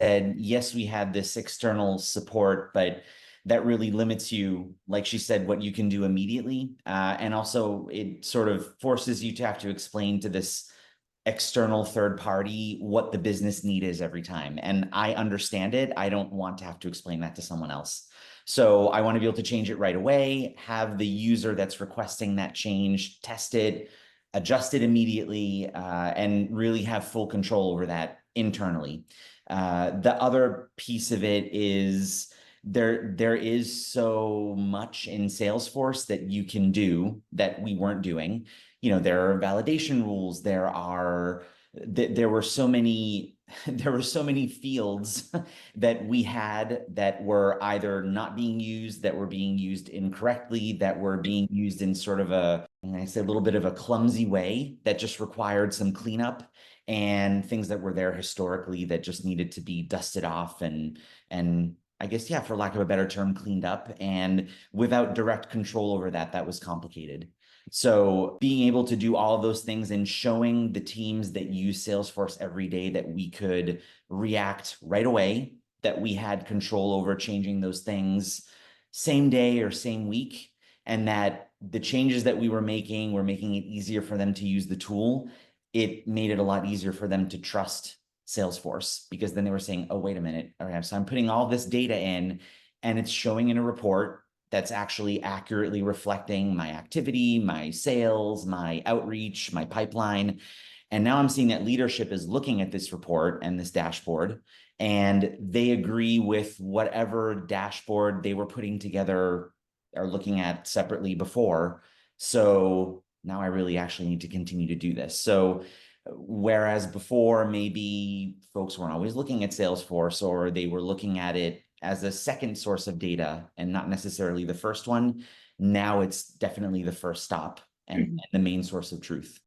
And yes, we had this external support, but that really limits you, like she said, what you can do immediately. And also it sort of forces you to have to explain to this external third party what the business need is every time. And I understand it. I don't want to have to explain that to someone else. So I want to be able to change it right away, have the user that's requesting that change test it, adjust it immediately, and really have full control over that internally. The other piece of it is there is so much in Salesforce that you can do that we weren't doing. There are validation rules. There were so many there were so many fields that we had that were either not being used, that were being used incorrectly, that were being used in sort of I say a little bit of a clumsy way that just required some cleanup, and things that were there historically that just needed to be dusted off and I guess, yeah, for lack of a better term, cleaned up. And without direct control over that, that was complicated. So being able to do all of those things and showing the teams that use Salesforce every day that we could react right away, that we had control over changing those things same day or same week, and that the changes that we were making it easier for them to use the tool. It made it a lot easier for them to trust Salesforce, because then they were saying, oh, wait a minute. All right, so I'm putting all this data in and it's showing in a report that's actually accurately reflecting my activity, my sales, my outreach, my pipeline. And now I'm seeing that leadership is looking at this report and this dashboard, and they agree with whatever dashboard they were putting together or looking at separately before. So now I really actually need to continue to do this. So whereas before, maybe folks weren't always looking at Salesforce, or they were looking at it as a second source of data and not necessarily the first one, now it's definitely the first stop and the main source of truth.